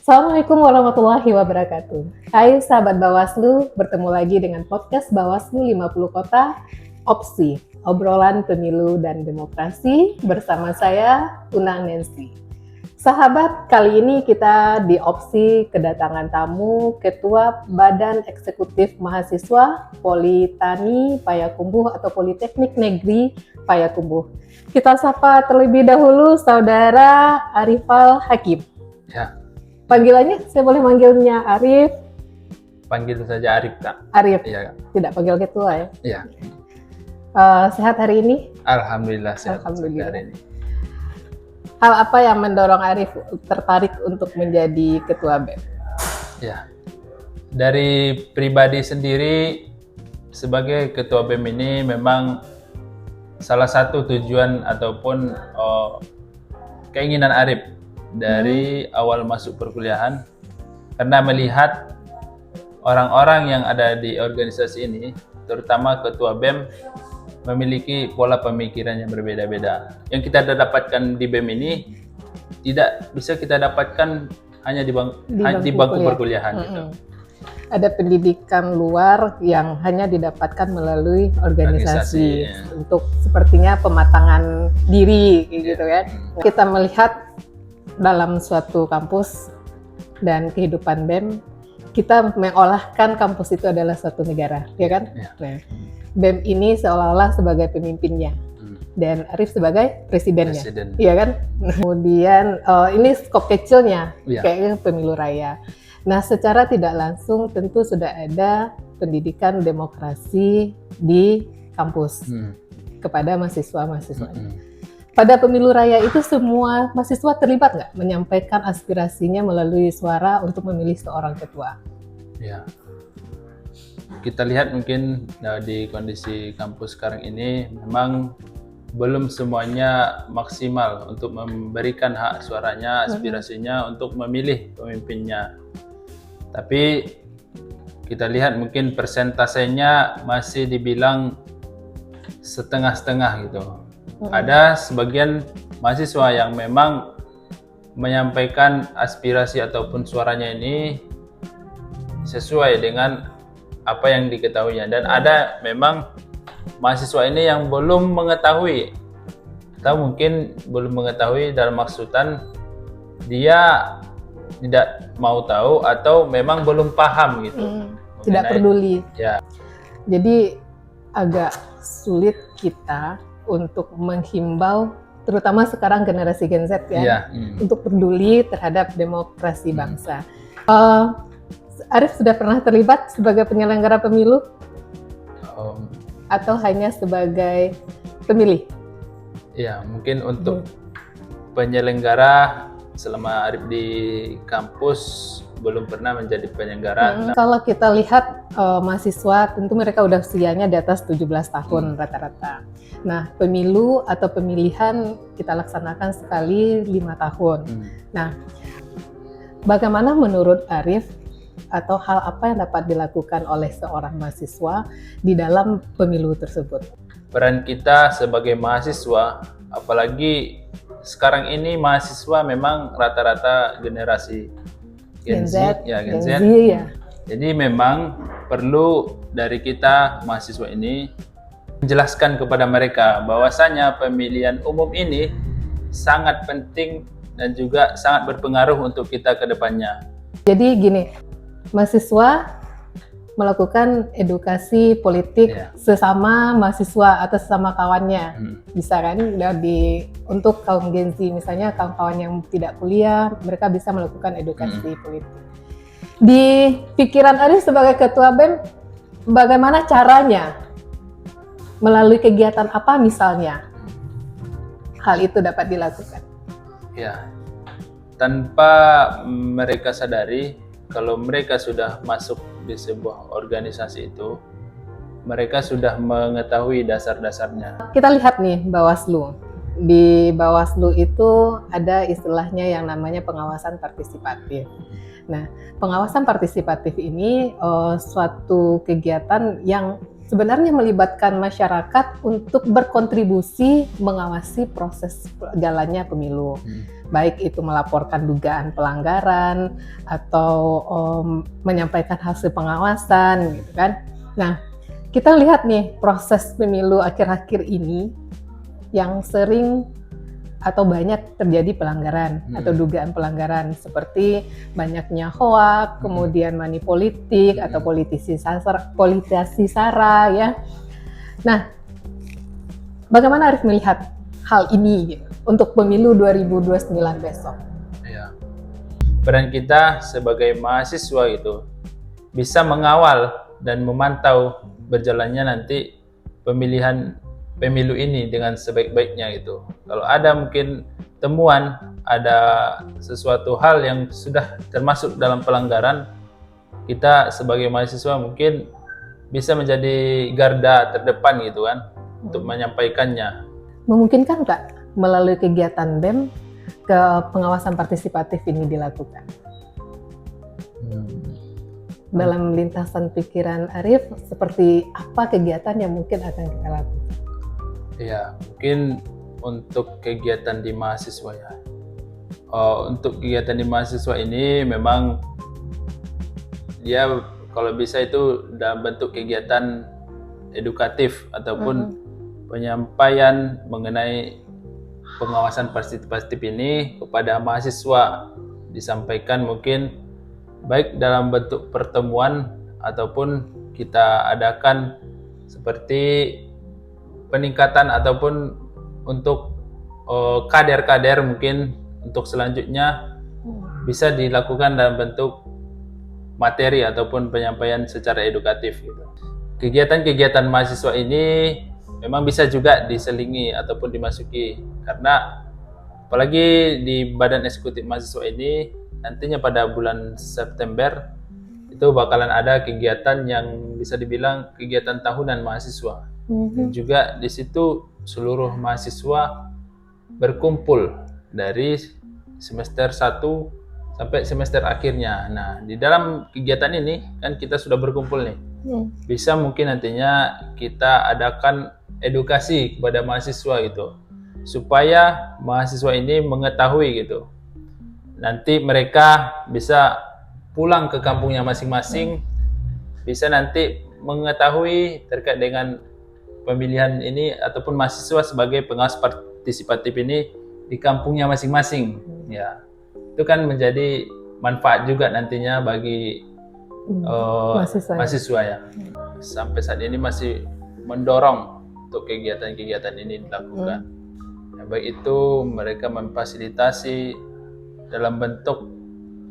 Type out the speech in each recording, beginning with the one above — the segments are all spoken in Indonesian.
Assalamualaikum warahmatullahi wabarakatuh. Hai sahabat Bawaslu, bertemu lagi dengan podcast Bawaslu 50 Kota, Opsi, obrolan pemilu dan demokrasi bersama saya, Unang Nancy. Sahabat, kali ini kita di Opsi kedatangan tamu Ketua Badan Eksekutif Mahasiswa Politani Payakumbuh atau Politeknik Negeri Payakumbuh. Kita sapa terlebih dahulu Saudara Arifal Hakim. Ya. Panggilannya, saya boleh manggilnya Arif? Panggil saja Arif, Kak. Arif? Iya, Kak. Tidak panggil ketua ya? Iya. Sehat hari ini? Alhamdulillah sehat Alhamdulillah. hari ini. Hal apa yang mendorong Arif tertarik untuk menjadi ketua BEM? Ya. Dari pribadi sendiri, sebagai ketua BEM ini memang salah satu tujuan ataupun keinginan Arif dari awal masuk perkuliahan, karena melihat orang-orang yang ada di organisasi ini, terutama ketua BEM, memiliki pola pemikiran yang berbeda-beda. Yang kita dapatkan di BEM ini tidak bisa kita dapatkan hanya di bangku perkuliahan. Gitu. Ada pendidikan luar yang hanya didapatkan melalui organisasi ya. Untuk sepertinya pematangan diri gitu kan. Kita melihat dalam suatu kampus dan kehidupan BEM, kita mengolahkan kampus itu adalah suatu negara, ya kan? Ya. Nah, BEM ini seolah-olah sebagai pemimpinnya dan Arif sebagai presidennya, iya kan? Kemudian ini skop kecilnya, kayaknya pemilu raya. Nah, secara tidak langsung tentu sudah ada pendidikan demokrasi di kampus kepada mahasiswa-mahasiswanya. Pada pemilu raya itu semua mahasiswa terlibat nggak menyampaikan aspirasinya melalui suara untuk memilih seorang ketua? Ya. Kita lihat mungkin di kondisi kampus sekarang ini memang belum semuanya maksimal untuk memberikan hak suaranya, aspirasinya untuk memilih pemimpinnya. Tapi kita lihat mungkin persentasenya masih dibilang setengah-setengah gitu. Ada sebagian mahasiswa yang memang menyampaikan aspirasi ataupun suaranya ini sesuai dengan apa yang diketahuinya, dan ada memang mahasiswa ini yang belum mengetahui atau mungkin belum mengetahui dalam maksudan dia tidak mau tahu atau memang belum paham gitu. Tidak peduli. Ya. Jadi agak sulit kita untuk menghimbau, terutama sekarang generasi Gen Z ya, untuk peduli terhadap demokrasi bangsa. Arif sudah pernah terlibat sebagai penyelenggara pemilu? Atau hanya sebagai pemilih? Ya, mungkin untuk penyelenggara selama Arif di kampus belum pernah menjadi penyelenggara. Kalau kita lihat mahasiswa, tentu mereka udah usianya di atas 17 tahun rata-rata. Nah, pemilu atau pemilihan kita laksanakan sekali 5 tahun. Nah, bagaimana menurut Arif atau hal apa yang dapat dilakukan oleh seorang mahasiswa di dalam pemilu tersebut? Peran kita sebagai mahasiswa, apalagi sekarang ini mahasiswa memang rata-rata generasi Gen Z. Ya. Jadi memang perlu dari kita mahasiswa ini menjelaskan kepada mereka bahwasanya pemilihan umum ini sangat penting dan juga sangat berpengaruh untuk kita ke depannya. Jadi gini, mahasiswa melakukan edukasi politik sesama mahasiswa atau sesama kawannya. Bisa kan untuk kaum Gen Z misalnya, kawan-kawan yang tidak kuliah, mereka bisa melakukan edukasi politik. Di pikiran Arif sebagai ketua BEM, bagaimana caranya? Melalui kegiatan apa misalnya hal itu dapat dilakukan? Ya, tanpa mereka sadari, kalau mereka sudah masuk di sebuah organisasi itu, mereka sudah mengetahui dasar-dasarnya. Kita lihat nih Bawaslu. Di Bawaslu itu ada istilahnya yang namanya pengawasan partisipatif. Nah, pengawasan partisipatif ini suatu kegiatan yang sebenarnya melibatkan masyarakat untuk berkontribusi mengawasi proses jalannya pemilu. baik itu melaporkan dugaan pelanggaran atau menyampaikan hasil pengawasan gitu kan. Nah, kita lihat nih proses pemilu akhir-akhir ini yang sering atau banyak terjadi pelanggaran atau dugaan pelanggaran seperti banyaknya hoak, kemudian money politik atau politisasi sara ya. Nah, bagaimana Arif melihat hal ini gitu, untuk pemilu 2029 besok? Ya. Peran kita sebagai mahasiswa itu bisa mengawal dan memantau berjalannya nanti pemilu ini dengan sebaik-baiknya gitu. Kalau ada mungkin temuan, ada sesuatu hal yang sudah termasuk dalam pelanggaran, kita sebagai mahasiswa mungkin bisa menjadi garda terdepan gitu kan, untuk menyampaikannya. Memungkinkan nggak melalui kegiatan BEM ke pengawasan partisipatif ini dilakukan? Dalam lintasan pikiran Arif, seperti apa kegiatan yang mungkin akan kita lakukan? Ya, mungkin untuk kegiatan di mahasiswa ya. Untuk kegiatan di mahasiswa ini memang dia kalau bisa itu dalam bentuk kegiatan edukatif ataupun penyampaian mengenai pengawasan partisipatif ini kepada mahasiswa, disampaikan mungkin baik dalam bentuk pertemuan ataupun kita adakan seperti peningkatan ataupun untuk kader-kader mungkin untuk selanjutnya bisa dilakukan dalam bentuk materi ataupun penyampaian secara edukatif gitu. Kegiatan-kegiatan mahasiswa ini memang bisa juga diselingi ataupun dimasuki, karena apalagi di Badan Eksekutif Mahasiswa ini nantinya pada bulan September itu bakalan ada kegiatan yang bisa dibilang kegiatan tahunan mahasiswa. Dan juga di situ seluruh mahasiswa berkumpul dari semester 1 sampai semester akhirnya. Nah, di dalam kegiatan ini kan kita sudah berkumpul nih. Bisa mungkin nantinya kita adakan edukasi kepada mahasiswa gitu, supaya mahasiswa ini mengetahui gitu. Nanti mereka bisa pulang ke kampungnya masing-masing, bisa nanti mengetahui terkait dengan pemilihan ini ataupun mahasiswa sebagai pengawas partisipatif ini di kampungnya masing-masing. Ya, itu kan menjadi manfaat juga nantinya bagi mahasiswa ya. Sampai saat ini masih mendorong untuk kegiatan-kegiatan ini dilakukan. Ya, baik itu mereka memfasilitasi dalam bentuk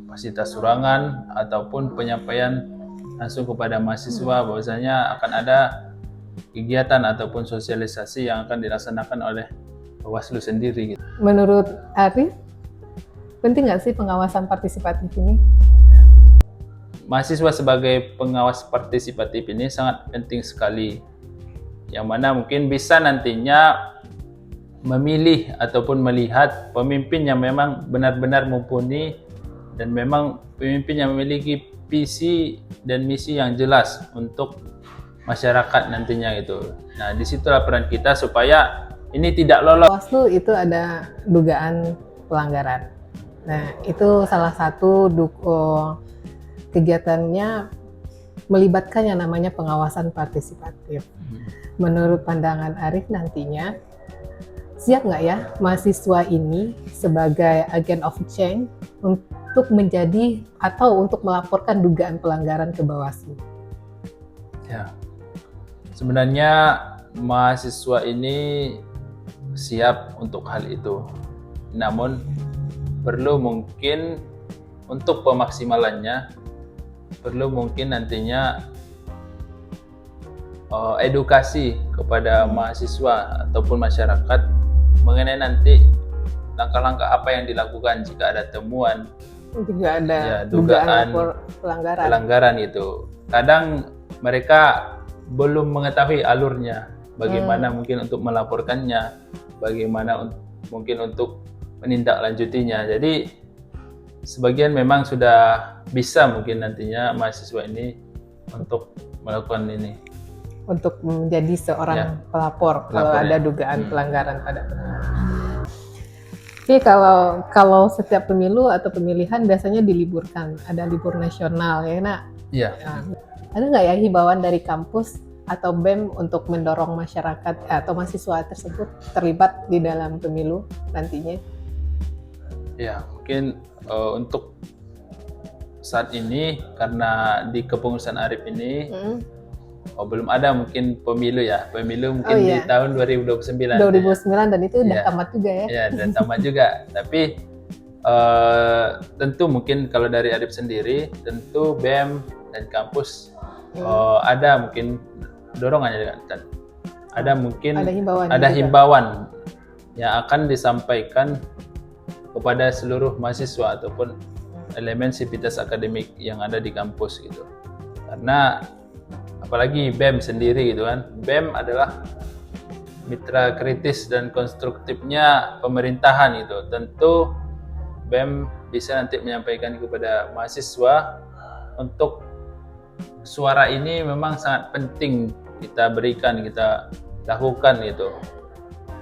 fasilitas ruangan ataupun penyampaian langsung kepada mahasiswa bahwasanya akan ada kegiatan ataupun sosialisasi yang akan dilaksanakan oleh Bawaslu sendiri gitu. Menurut Arif, penting nggak sih pengawasan partisipatif ini? Mahasiswa sebagai pengawas partisipatif ini sangat penting sekali, yang mana mungkin bisa nantinya memilih ataupun melihat pemimpin yang memang benar-benar mumpuni dan memang pemimpin yang memiliki visi dan misi yang jelas untuk masyarakat nantinya gitu. Nah, disitulah peran kita supaya ini tidak lolos. Bawaslu itu ada dugaan pelanggaran. Nah, itu salah satu kegiatannya melibatkan yang namanya pengawasan partisipatif. Menurut pandangan Arif nantinya, siap nggak ya mahasiswa ini sebagai agent of change untuk menjadi atau untuk melaporkan dugaan pelanggaran ke Bawaslu? Ya. Sebenarnya mahasiswa ini siap untuk hal itu. Namun perlu mungkin untuk pemaksimalannya, perlu mungkin nantinya edukasi kepada mahasiswa ataupun masyarakat mengenai nanti langkah-langkah apa yang dilakukan jika ada temuan, juga ada ya, dugaan pelanggaran itu. Kadang mereka belum mengetahui alurnya, bagaimana mungkin untuk melaporkannya, bagaimana mungkin untuk menindaklanjutinya. Jadi sebagian memang sudah bisa mungkin nantinya mahasiswa ini untuk melakukan ini. Untuk menjadi seorang pelapor kalau ada dugaan pelanggaran pada penelitian. Tapi kalau setiap pemilu atau pemilihan biasanya diliburkan, ada libur nasional ya nak. Iya. Nah, ada nggak ya himbauan dari kampus atau BEM untuk mendorong masyarakat atau mahasiswa tersebut terlibat di dalam pemilu nantinya? Ya, mungkin untuk saat ini karena di kepengurusan Arif ini belum ada mungkin pemilu ya. Pemilu mungkin di tahun 2029. 2009 dan itu udah Iya. tamat juga ya. Ya, dan tamat juga. Tapi tentu mungkin kalau dari Arif sendiri, tentu BEM dan kampus ada mungkin dorongannya kan. Ada mungkin Ada himbauan yang akan disampaikan kepada seluruh mahasiswa ataupun elemen sivitas akademik yang ada di kampus gitu. Karena apalagi BEM sendiri gitu kan. BEM adalah mitra kritis dan konstruktifnya pemerintahan gitu. Tentu BEM bisa nanti menyampaikan kepada mahasiswa untuk suara ini memang sangat penting kita berikan, kita lakukan gitu.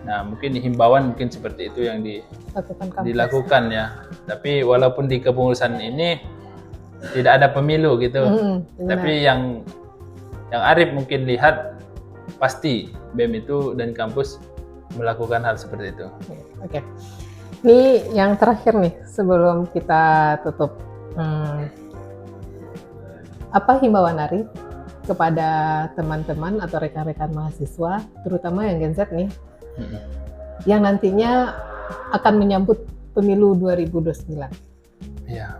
Nah, mungkin himbauan mungkin seperti itu yang dilakukan ya. Tapi walaupun di kepengurusan ini tidak ada pemilu gitu. Tapi yang Arif mungkin lihat pasti BEM itu dan kampus melakukan hal seperti itu. Oke. Ini yang terakhir nih sebelum kita tutup. Apa himbauan Arif kepada teman-teman atau rekan-rekan mahasiswa, terutama yang Gen Z nih, yang nantinya akan menyambut pemilu 2029? Ya,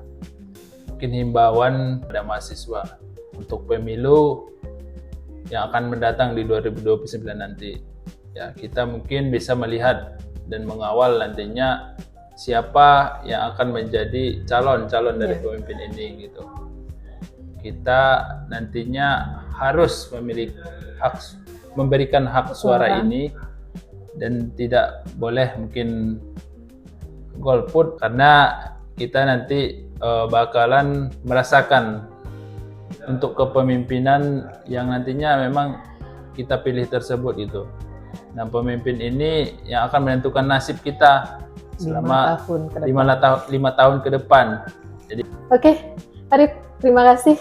mungkin himbauan pada mahasiswa untuk pemilu yang akan mendatang di 2029 nanti. Ya, kita mungkin bisa melihat dan mengawal nantinya siapa yang akan menjadi calon-calon dari pemimpin ini gitu. Kita nantinya harus memiliki hak, memberikan hak suara ini dan tidak boleh mungkin golput karena kita nanti bakalan merasakan untuk kepemimpinan yang nantinya memang kita pilih tersebut itu. Nah, pemimpin ini yang akan menentukan nasib kita selama 5 tahun ke depan. Jadi, Oke, Arif, terima kasih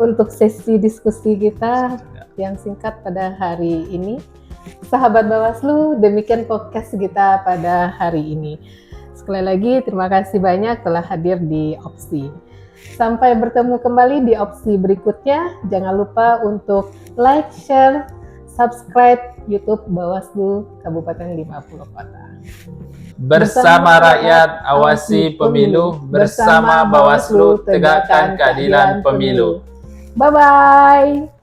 untuk sesi diskusi kita yang singkat pada hari ini. Sahabat Bawaslu, demikian podcast kita pada hari ini. Sekali lagi, terima kasih banyak telah hadir di Opsi. Sampai bertemu kembali di Opsi berikutnya. Jangan lupa untuk like, share, subscribe YouTube Bawaslu Kabupaten 50 Kota. Bersama rakyat awasi pemilu, bersama Bawaslu tegakkan keadilan pemilu. Bye-bye.